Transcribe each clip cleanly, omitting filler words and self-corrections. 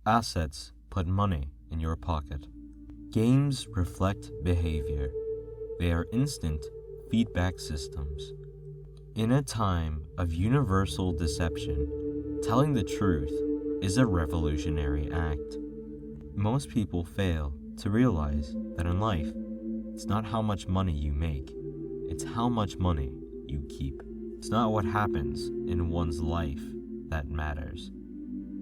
Assets put money in your pocket. Games reflect behavior. They are instant feedback systems. In a time of universal deception, telling the truth is a revolutionary act. Most people fail to realize that in life, it's not how much money you make, it's how much money you keep. It's not what happens in one's life that matters,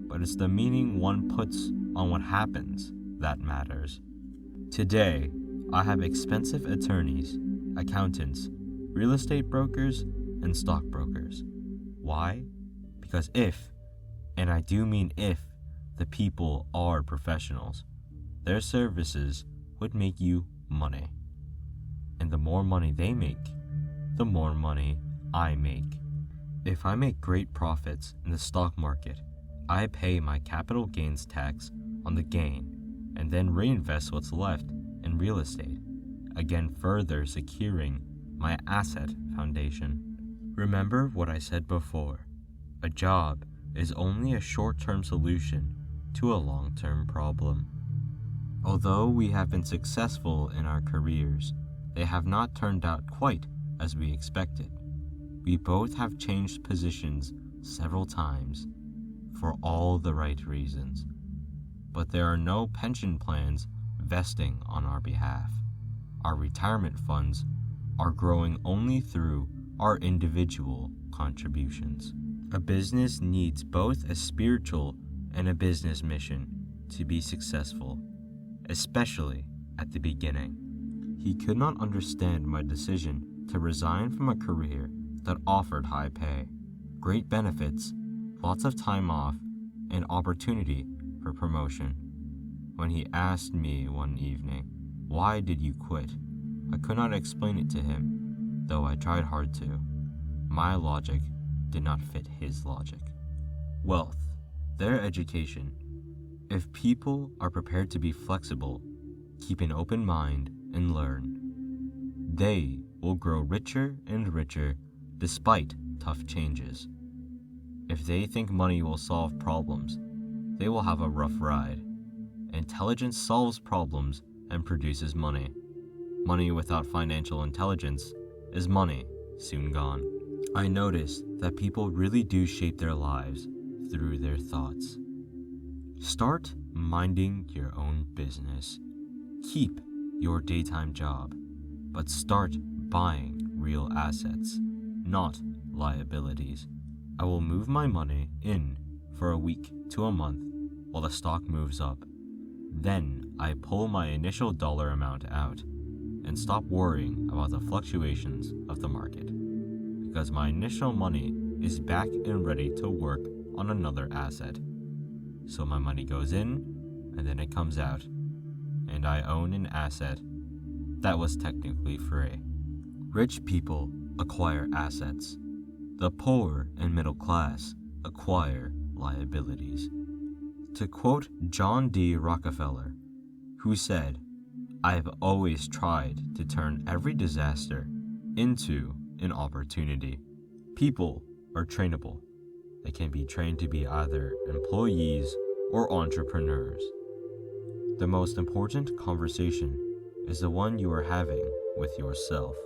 but it's the meaning one puts on what happens that matters. Today, I have expensive attorneys, accountants, real estate brokers, and stockbrokers. Why? Because if, and I do mean if, the people are professionals, their services would make you money. And the more money they make, the more money I make. If I make great profits in the stock market, I pay my capital gains tax on the gain and then reinvest what's left in real estate, again further securing my asset foundation. Remember what I said before, a job is only a short-term solution to a long-term problem. Although we have been successful in our careers, they have not turned out quite as we expected. We both have changed positions several times for all the right reasons, but there are no pension plans vesting on our behalf. Our retirement funds are growing only through our individual contributions. A business needs both a spiritual and a business mission to be successful, especially at the beginning. He could not understand my decision to resign from a career that offered high pay, great benefits, lots of time off, and opportunity for promotion. When he asked me one evening, "Why did you quit?" I could not explain it to him, though I tried hard to. My logic did not fit his logic. Wealth, their education. If people are prepared to be flexible, keep an open mind, and learn, they will grow richer and richer despite tough changes. If they think money will solve problems, they will have a rough ride. Intelligence solves problems and produces money. Money without financial intelligence is money soon gone. I noticed that people really do shape their lives through their thoughts. Start minding your own business. Keep your daytime job, but start buying real assets, not liabilities. I will move my money in for a week to a month while the stock moves up. Then I pull my initial dollar amount out and stop worrying about the fluctuations of the market, because my initial money is back and ready to work on another asset. So my money goes in and then it comes out, and I own an asset that was technically free. Rich people acquire assets. The poor and middle class acquire liabilities. To quote John D. Rockefeller, who said, "I've always tried to turn every disaster into an opportunity." People are trainable. They can be trained to be either employees or entrepreneurs. The most important conversation is the one you are having with yourself.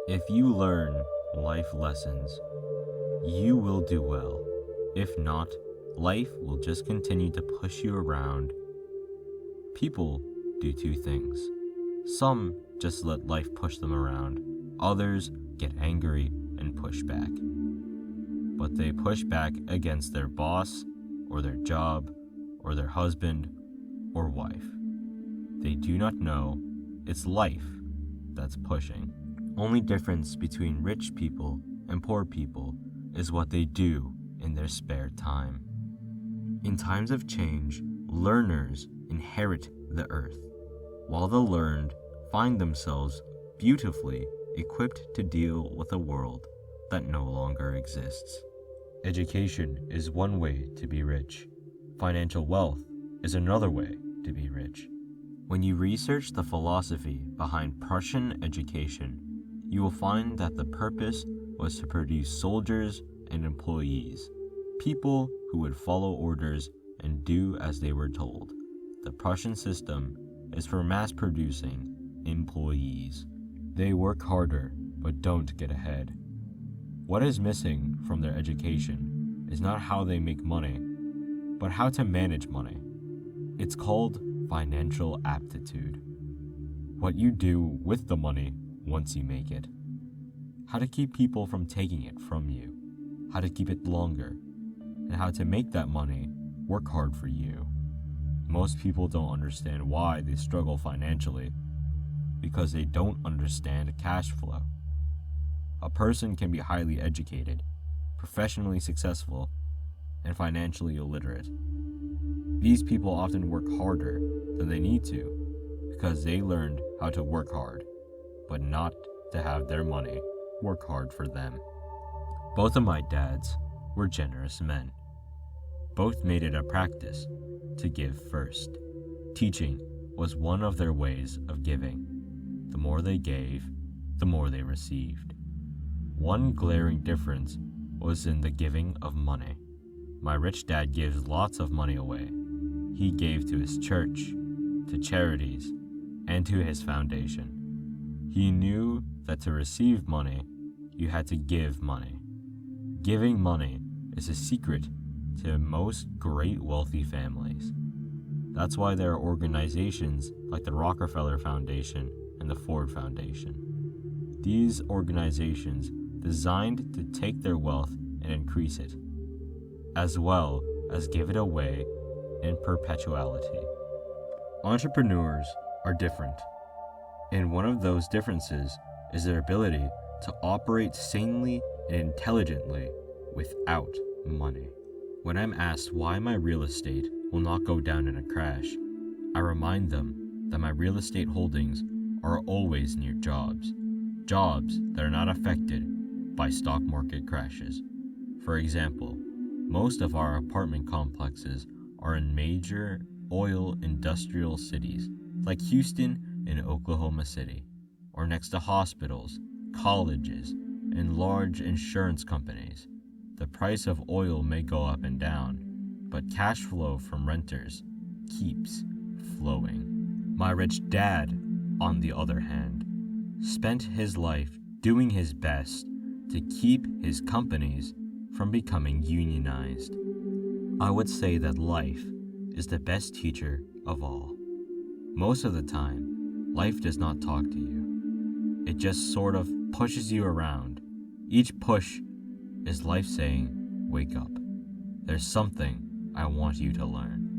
If you learn life lessons, you will do well. If not, life will just continue to push you around. People do two things. Some just let life push them around. Others get angry and push back. But they push back against their boss, or their job, or their husband, or wife. They do not know it's life that's pushing. Only difference between rich people and poor people is what they do in their spare time. In times of change, learners inherit the earth, while the learned find themselves beautifully equipped to deal with a world that no longer exists. Education is one way to be rich. Financial wealth is another way to be rich. When you research the philosophy behind Prussian education, you will find that the purpose was to produce soldiers and employees, people who would follow orders and do as they were told. The Prussian system is for mass-producing employees. They work harder, but don't get ahead. What is missing from their education is not how they make money, but how to manage money. It's called financial aptitude. What you do with the money once you make it. How to keep people from taking it from you. How to keep it longer. And how to make that money work hard for you. Most people don't understand why they struggle financially because they don't understand cash flow. A person can be highly educated, professionally successful, and financially illiterate. These people often work harder than they need to because they learned how to work hard, but not to have their money work hard for them. Both of my dads were generous men. Both made it a practice to give first. Teaching was one of their ways of giving. The more they gave, the more they received. One glaring difference was in the giving of money. My rich dad gives lots of money away. He gave to his church, to charities, and to his foundation. He knew that to receive money, you had to give money. Giving money is a secret to most great wealthy families. That's why there are organizations like the Rockefeller Foundation and the Ford Foundation. These organizations designed to take their wealth and increase it, as well as give it away in perpetuality. Entrepreneurs are different, and one of those differences is their ability to operate sanely and intelligently without money. When I'm asked why my real estate will not go down in a crash, I remind them that my real estate holdings are always near jobs that are not affected by stock market crashes. For example, most of our apartment complexes are in major oil industrial cities like Houston and Oklahoma City, or next to hospitals, colleges, and large insurance companies. The price of oil may go up and down, but cash flow from renters keeps flowing. My rich dad, on the other hand, spent his life doing his best to keep his companies from becoming unionized. I would say that life is the best teacher of all. Most of the time, life does not talk to you. It just sort of pushes you around. Each push is life saying, wake up. There's something I want you to learn.